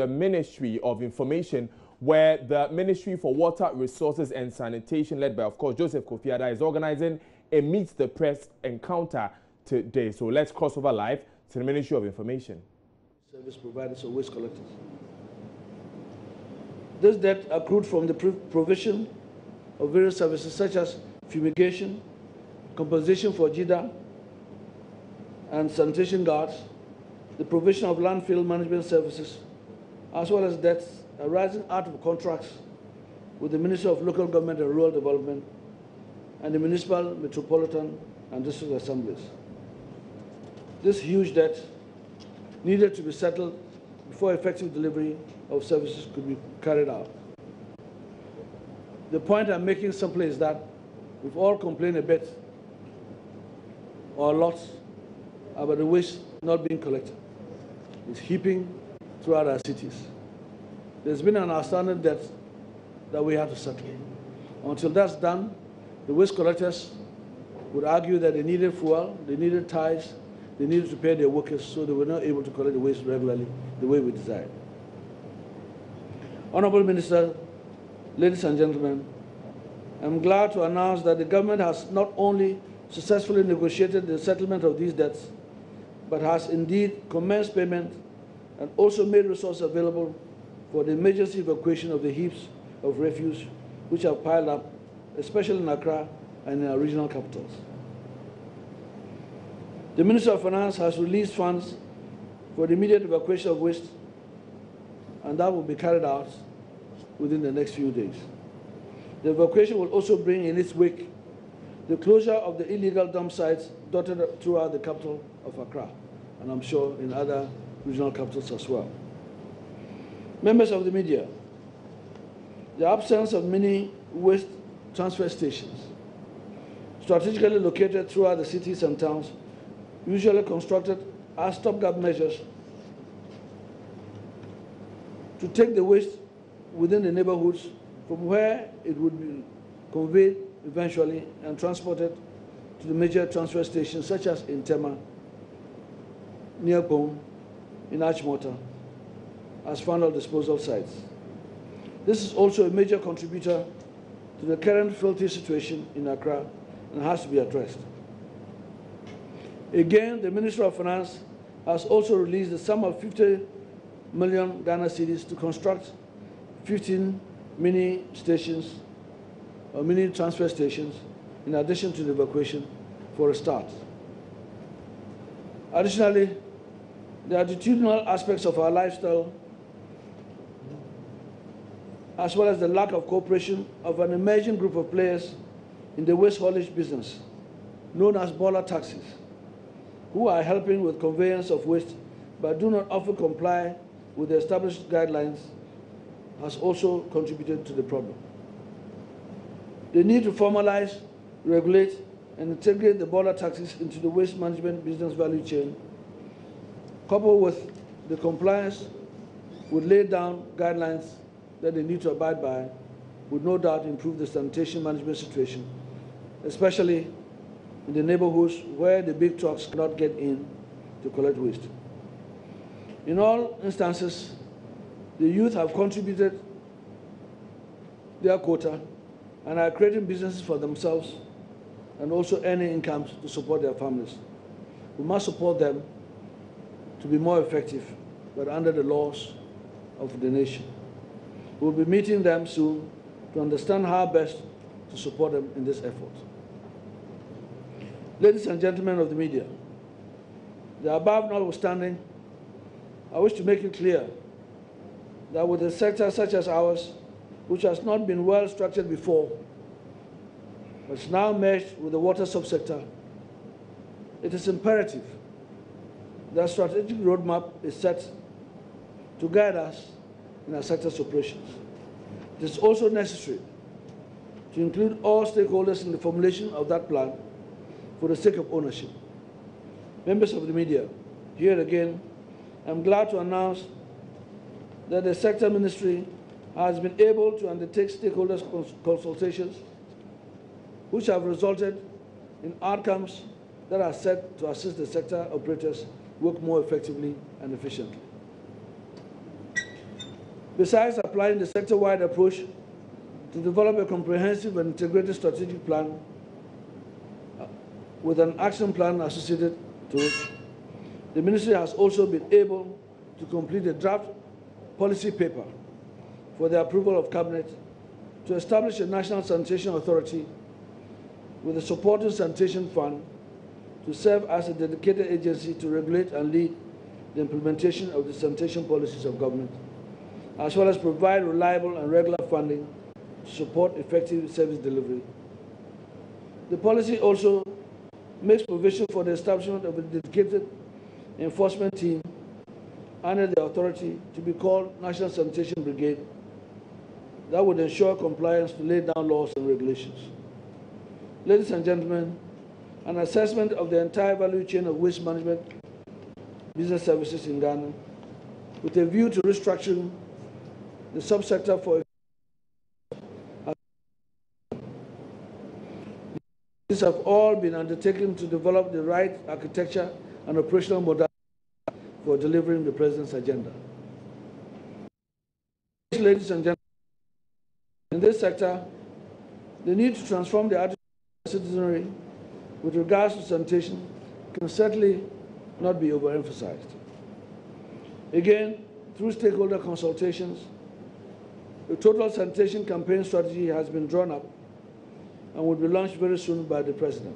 the Ministry of Information, where the Ministry for Water Resources and Sanitation, led by, of course, Joseph Kofi Adda, is organizing a Meet the Press encounter today. So let's cross over live to the Ministry of Information. Service providers or waste collectors. This debt accrued from the provision of various services such as fumigation, compensation for JIDA and sanitation guards, the provision of landfill management services, as well as debts arising out of contracts with the Ministry of Local Government and Rural Development and the Municipal, Metropolitan and District Assemblies. This huge debt needed to be settled before effective delivery of services could be carried out. The point I'm making simply is that we've all complained a bit or a lot about the waste not being collected. It's heaping throughout our cities. There's been an outstanding debt that we have to settle. Until that's done, the waste collectors would argue that they needed fuel, they needed ties, they needed to pay their workers, so they were not able to collect the waste regularly the way we desired. Honorable Minister, ladies and gentlemen, I'm glad to announce that the government has not only successfully negotiated the settlement of these debts, but has indeed commenced payment and also made resources available for the emergency evacuation of the heaps of refuse which have piled up, especially in Accra and in our regional capitals. The Minister of Finance has released funds for the immediate evacuation of waste, and that will be carried out within the next few days. The evacuation will also bring in its wake the closure of the illegal dump sites dotted throughout the capital of Accra, and I'm sure in other regional capitals as well. Members of the media, the absence of many waste transfer stations, strategically located throughout the cities and towns, usually constructed as stopgap measures to take the waste within the neighborhoods from where it would be conveyed eventually and transported to the major transfer stations such as in Tema, near Pong, in Achimota, as final disposal sites. This is also a major contributor to the current filthy situation in Accra and has to be addressed. Again, the Ministry of Finance has also released the sum of 50 million Ghana cedis to construct 15 mini stations or mini transfer stations in addition to the evacuation for a start. Additionally, the attitudinal aspects of our lifestyle, as well as the lack of cooperation of an emerging group of players in the waste haulage business, known as Bola taxis, who are helping with conveyance of waste but do not often comply with the established guidelines, has also contributed to the problem. The need to formalize, regulate, and integrate the Bola taxis into the waste management business value chain, coupled with the compliance with laid down guidelines that they need to abide by, would no doubt improve the sanitation management situation, especially in the neighborhoods where the big trucks cannot get in to collect waste. In all instances, the youth have contributed their quota and are creating businesses for themselves and also earning incomes to support their families. We must support them to be more effective, but under the laws of the nation. We'll be meeting them soon to understand how best to support them in this effort. Ladies and gentlemen of the media, the above notwithstanding, I wish to make it clear that with a sector such as ours, which has not been well structured before, but is now merged with the water subsector, it is imperative that a strategic roadmap is set to guide us in our sector's operations. It is also necessary to include all stakeholders in the formulation of that plan for the sake of ownership. Members of the media, here again, I'm glad to announce that the sector ministry has been able to undertake stakeholders consultations which have resulted in outcomes that are set to assist the sector operators work more effectively and efficiently. Besides applying the sector-wide approach to develop a comprehensive and integrated strategic plan with an action plan associated to it, the Ministry has also been able to complete a draft policy paper for the approval of Cabinet to establish a National Sanitation Authority with a supporting sanitation fund to serve as a dedicated agency to regulate and lead the implementation of the sanitation policies of government, as well as provide reliable and regular funding to support effective service delivery. The policy also makes provision for the establishment of a dedicated enforcement team under the authority to be called National Sanitation Brigade that would ensure compliance to lay down laws and regulations. Ladies and gentlemen, an assessment of the entire value chain of waste management business services in Ghana with a view to restructuring the subsector for these have all been undertaken to develop the right architecture and operational model for delivering the President's agenda. Ladies and gentlemen, in this sector, the need to transform the attitude of citizenry with regards to sanitation can certainly not be overemphasized. Again, through stakeholder consultations, the total sanitation campaign strategy has been drawn up and will be launched very soon by the President.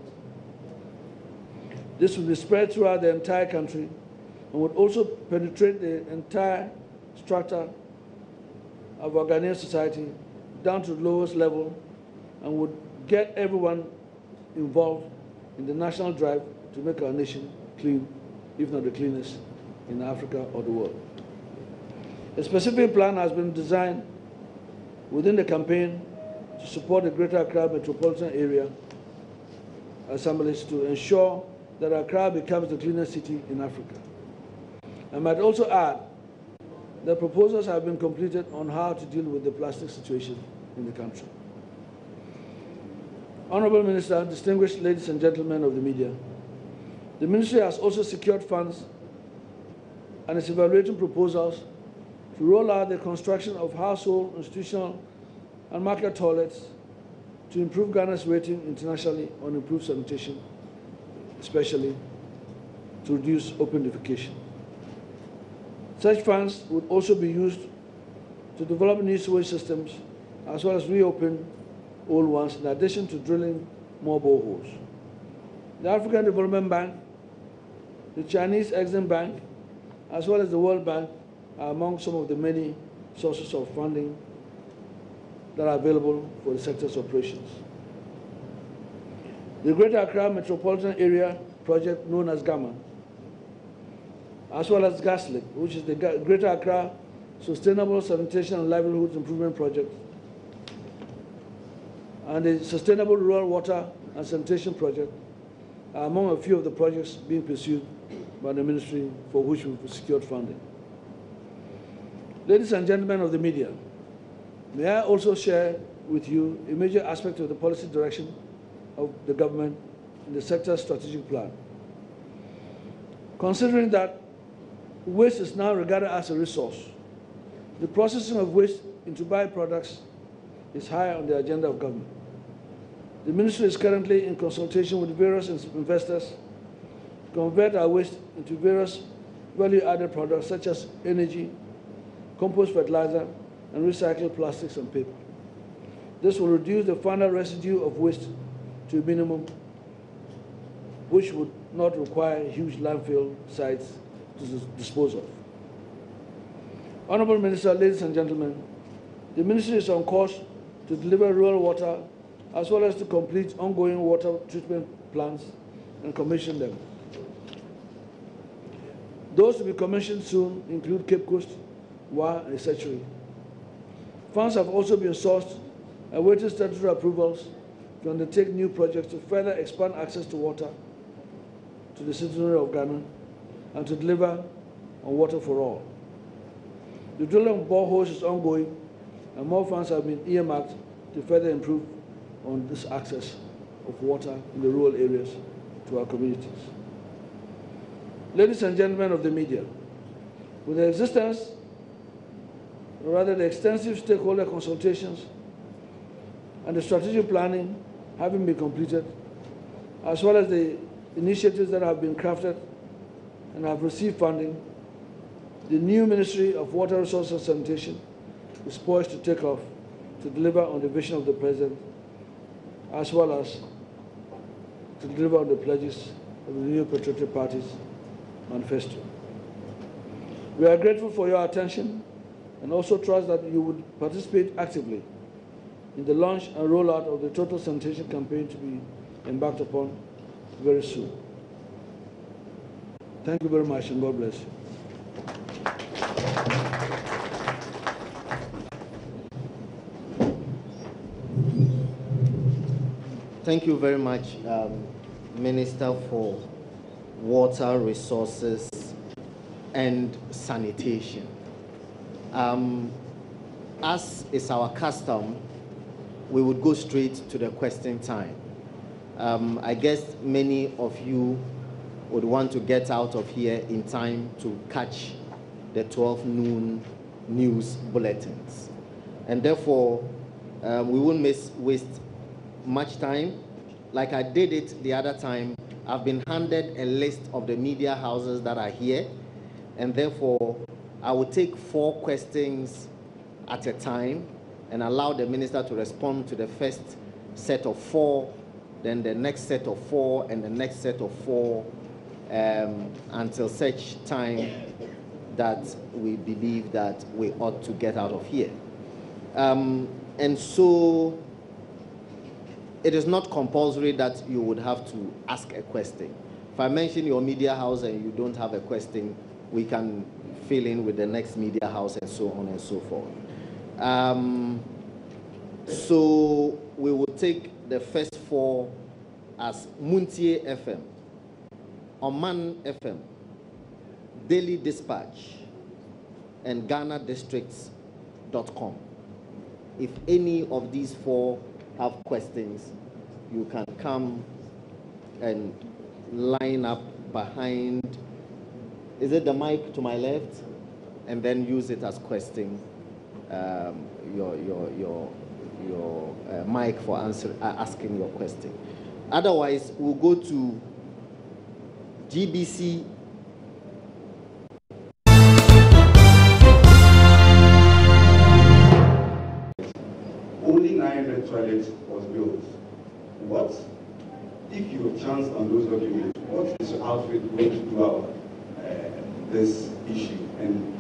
This will be spread throughout the entire country and would also penetrate the entire strata of our Ghanaian society down to the lowest level and would get everyone involved in the national drive to make our nation clean, if not the cleanest in Africa or the world. A specific plan has been designed within the campaign to support the Greater Accra metropolitan area assemblies to ensure that Accra becomes the cleanest city in Africa. I might also add that proposals have been completed on how to deal with the plastic situation in the country. Honorable Minister, distinguished ladies and gentlemen of the media, the Ministry has also secured funds and is evaluating proposals to roll out the construction of household, institutional, and market toilets to improve Ghana's rating internationally on improved sanitation, especially to reduce open defecation. Such funds would also be used to develop new sewage systems as well as reopen old ones, in addition to drilling more boreholes. The African Development Bank, the Chinese Exim Bank, as well as the World Bank are among some of the many sources of funding that are available for the sector's operations. The Greater Accra Metropolitan Area project known as GAMA, as well as GASLIC, which is the Greater Accra Sustainable Sanitation and Livelihoods Improvement Project, and the Sustainable Rural Water and Sanitation Project are among a few of the projects being pursued by the Ministry for which we've secured funding. Ladies and gentlemen of the media, may I also share with you a major aspect of the policy direction of the government in the sector's strategic plan. Considering that waste is now regarded as a resource, the processing of waste into byproducts is high on the agenda of government. The Ministry is currently in consultation with various investors to convert our waste into various value-added products such as energy, compost fertilizer, and recycled plastics and paper. This will reduce the final residue of waste to a minimum, which would not require huge landfill sites to dispose of. Honorable Minister, ladies and gentlemen, the Ministry is on course to deliver rural water as well as to complete ongoing water treatment plants and commission them. Those to be commissioned soon include Cape Coast, Wa, and Setchery. Funds have also been sourced, awaiting statutory approvals to undertake new projects to further expand access to water to the citizenry of Ghana and to deliver on water for all. The drilling of boreholes is ongoing, and more funds have been earmarked to further improve on this access of water in the rural areas to our communities. Ladies and gentlemen of the media, with the existence rather the extensive stakeholder consultations and the strategic planning having been completed, as well as the initiatives that have been crafted and have received funding, the new Ministry of Water Resources and Sanitation is poised to take off to deliver on the vision of the President, as well as to deliver on the pledges of the new patriotic party's manifesto. We are grateful for your attention and also trust that you would participate actively in the launch and rollout of the total sanitation campaign to be embarked upon very soon. Thank you very much, and God bless you. Thank you very much, Minister for Water Resources and Sanitation. As is our custom, we would go straight to the question time. I guess many of you would want to get out of here in time to catch the 12 noon news bulletins. And therefore, we won't waste much time. Like I did it the other time, I've been handed a list of the media houses that are here, and therefore, I will take 4 questions at a time and allow the minister to respond to the first set of 4, then the next set of 4, and the next set of 4, until such time that we believe that we ought to get out of here. And so it is not compulsory that you would have to ask a question. If I mention your media house and you don't have a question, we can fill in with the next media house and so on and so forth. So we will take the first 4 as Muntie FM, Oman FM, Daily Dispatch, and GhanaDistricts.com. If any of these 4 have questions, you can come and line up behind. Is it the mic to my left? And then use it as question, your mic for asking your question. Otherwise, we'll go to GBC. Only 900 toilets was built. What if you have chance on those documents? What is your outfit going to do about this issue? And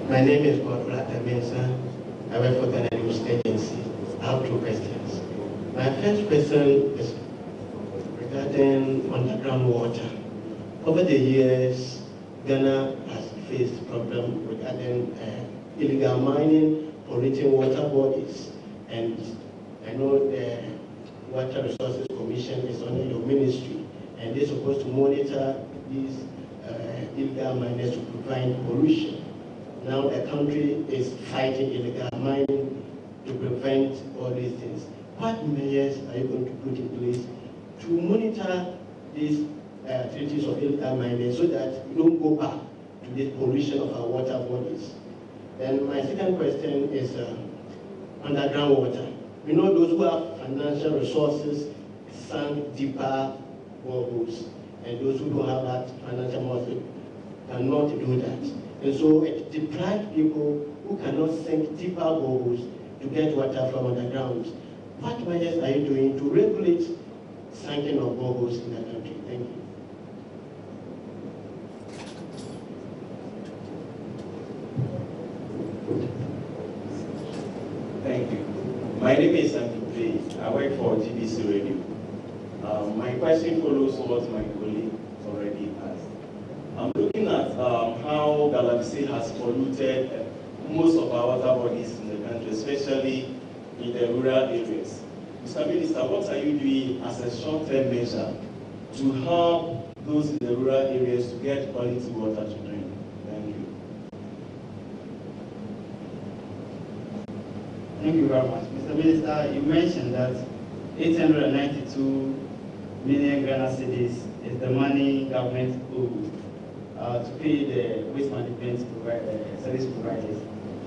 my name is Godfrey Mensah. I work for the News Agency. I have 2 questions. My first question is regarding underground water. Over the years, Ghana has faced problems regarding illegal mining, polluting water bodies, and I know the Water Resources Commission is under your ministry, and they're supposed to monitor these illegal miners to prevent pollution. Now the country is fighting illegal mining to prevent all these things. What measures are you going to put in place to monitor these activities of illegal mining so that we don't go back to this pollution of our water bodies? Then my second question is underground water. We know those who have financial resources sink deeper boreholes, and those who don't have that financial muscle cannot do that. And so it deprives people who cannot sink deeper boreholes to get water from underground. What measures are you doing to regulate sinking of boreholes in the country? Thank you. Thank you. My name is Santi Play. I work for GBC Radio. My question follows what my colleague already asked. I'm looking at how Galamsey has polluted most of our water bodies in the country, especially in the rural areas. Mr. Minister, what are you doing as a short-term measure to help those in the rural areas to get quality water to drink? Thank you. Thank you very much. Mr. Minister, you mentioned that 892 million Ghana cedis is the money government owed to pay the waste management service providers.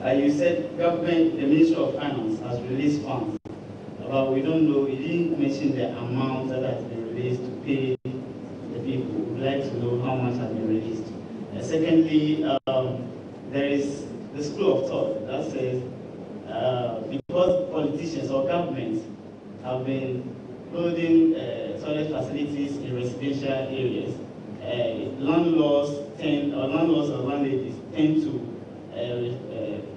You said government, the Ministry of Finance has released funds, but we don't know, you didn't mention the amount that has been released to pay the people. We'd like to know how much has been released. Secondly, there is the school of thought that says because politicians or governments have been building toilet facilities in residential areas, landlords or landladies tend to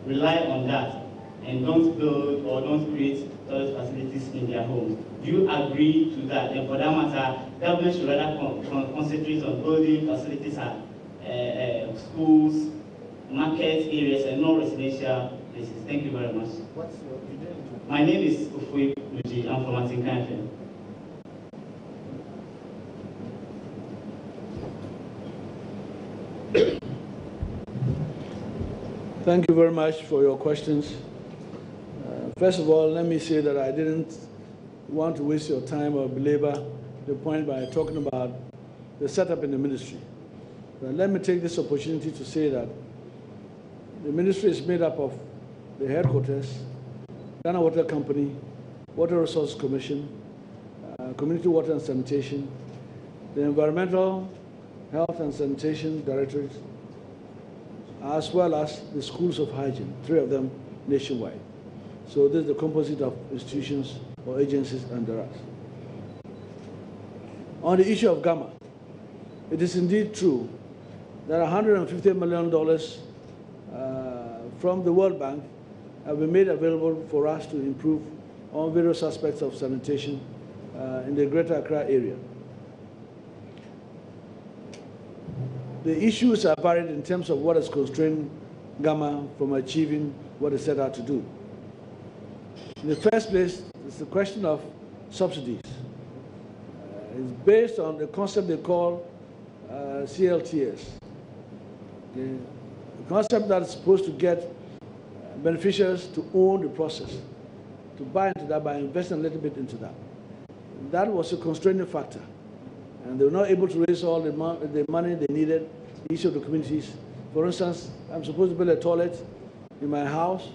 rely on that and don't build or don't create toilet facilities in their homes. Do you agree to that? And for that matter, government should rather concentrate on building facilities at schools, market areas, and non-residential places. Thank you very much. What's your name? My name is Ufui Nuji. I'm from Atinkan. Thank you very much for your questions. First of all, let me say that I didn't want to waste your time or belabor the point by talking about the setup in the ministry. But let me take this opportunity to say that the ministry is made up of the headquarters, Ghana Water Company, Water Resources Commission, Community Water and Sanitation, the Environmental Health and Sanitation Directorate, as well as the schools of hygiene, 3 of them nationwide. So this is the composite of institutions or agencies under us. On the issue of Gama, it is indeed true that $150 million from the World Bank have been made available for us to improve on various aspects of sanitation in the Greater Accra area. The issues are varied in terms of what has constrained Gama from achieving what it set out to do. In the first place, it's the question of subsidies. It's based on the concept they call CLTS. The concept that is supposed to get beneficiaries to own the process, to buy into that by investing a little bit into that. That was a constraining factor. And they were not able to raise all the money they needed, each of the communities. For instance, I'm supposed to build a toilet in my house.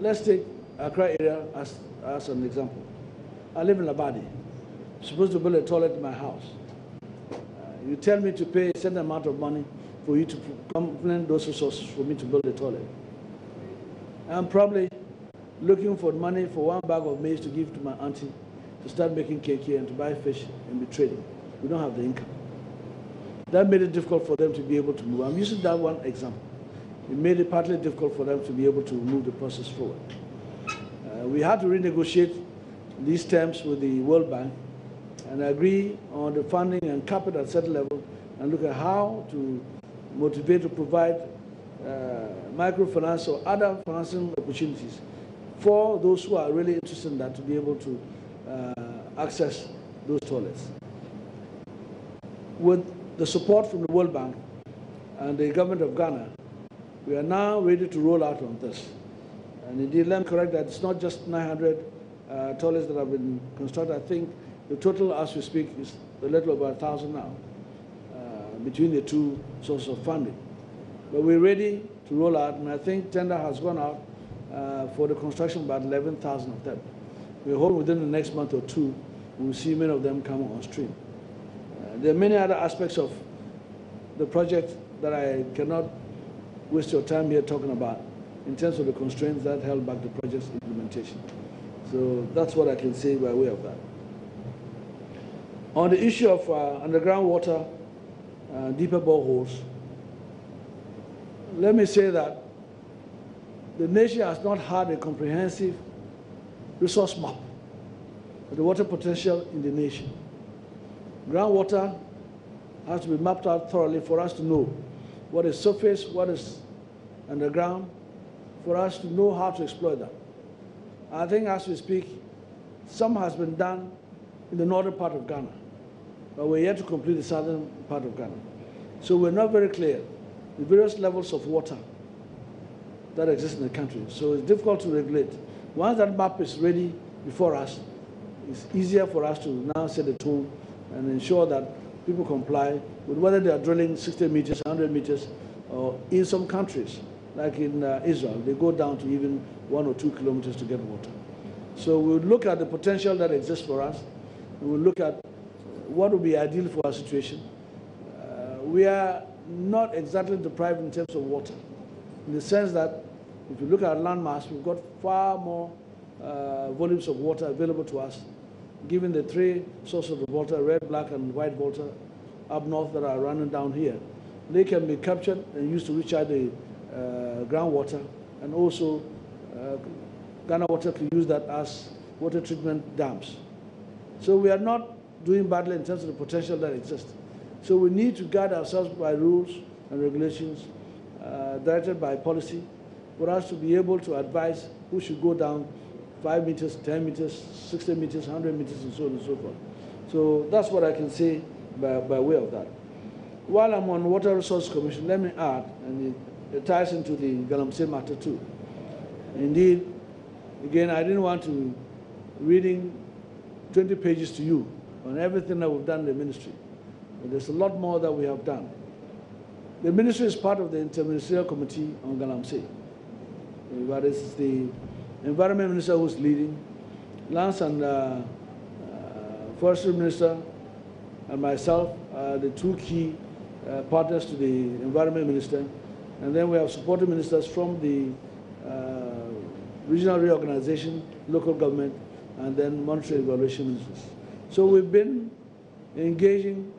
Let's take Accra area as an example. I live in Labadi. I'm supposed to build a toilet in my house. You tell me to pay a certain amount of money for you to complement those resources for me to build a toilet. I'm probably looking for money for 1 bag of maize to give to my auntie to start making cake here and to buy fish and be trading. We don't have the income. That made it difficult for them to be able to move. I'm using that one example. It made it partly difficult for them to be able to move the process forward. We had to renegotiate these terms with the World Bank and agree on the funding and cap it at a certain level and look at how to motivate to provide microfinance or other financing opportunities for those who are really interested in that to be able to access those toilets. With the support from the World Bank and the government of Ghana, we are now ready to roll out on this. And indeed, let me correct that it's not just 900 toilets that have been constructed. I think the total, as we speak, is a little over 1,000 now between the 2 sources of funding. But we're ready to roll out, and I think tender has gone out for the construction of about 11,000 of them. We hope within the next month or 2, we'll see many of them come on stream. There are many other aspects of the project that I cannot waste your time here talking about in terms of the constraints that held back the project's implementation. So that's what I can say by way of that. On the issue of underground water, deeper boreholes, let me say that the nation has not had a comprehensive resource map of the water potential in the nation. Groundwater has to be mapped out thoroughly for us to know what is surface, what is underground, for us to know how to exploit that. I think as we speak, some has been done in the northern part of Ghana, but we're yet to complete the southern part of Ghana. So we're not very clear the various levels of water that exist in the country. So it's difficult to regulate. Once that map is ready before us, it's easier for us to now set the tone and ensure that people comply with whether they are drilling 60 meters, 100 meters, or in some countries, like in Israel, they go down to even 1 or 2 kilometers to get water. So we'll look at the potential that exists for us. We'll look at what would be ideal for our situation. We are not exactly deprived in terms of water, in the sense that if you look at our landmass, we've got far more volumes of water available to us, given the three sources of water, red, black, and white water up north that are running down here. They can be captured and used to recharge the groundwater, and also Ghana Water can use that as water treatment dams. So we are not doing badly in terms of the potential that exists. So we need to guide ourselves by rules and regulations directed by policy for us to be able to advise who should go down 5 meters, 10 meters, 60 meters, 100 meters, and so on and so forth. So that's what I can say by way of that. While I'm on Water Resources Commission, let me add, and it ties into the Galamsey matter too. Indeed, again, I didn't want to reading 20 pages to you on everything that we've done in the ministry. But there's a lot more that we have done. The ministry is part of the Interministerial Committee on Galamsey. But it's the Environment Minister who's leading, Lands and Forestry Minister, and myself are the two key partners to the Environment Minister. And then we have supporting ministers from the regional reorganization, local government, and then monetary evaluation ministers. So we've been engaging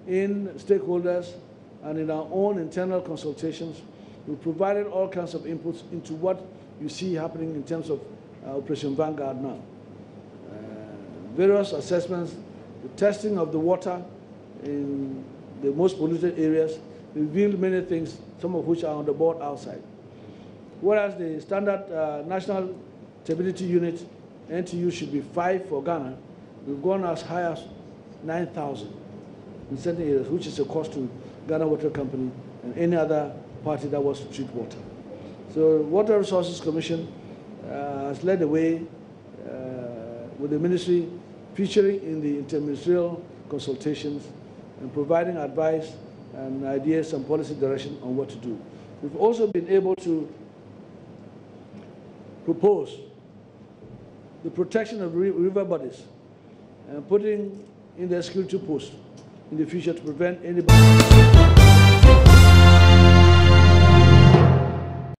in stakeholders and in our own internal consultations. We've provided all kinds of inputs into what you see happening in terms of Operation Vanguard now. Various assessments, the testing of the water in the most polluted areas revealed many things, some of which are on the board outside. Whereas the standard National Stability Unit, NTU, should be 5 for Ghana, we've gone as high as 9,000 in certain areas, which is a cost to Ghana Water Company and any other party that wants to treat water. So Water Resources Commission has led the way with the ministry featuring in the interministerial consultations and providing advice and ideas and policy direction on what to do. We've also been able to propose the protection of river bodies and putting in their security posts in the future to prevent anybody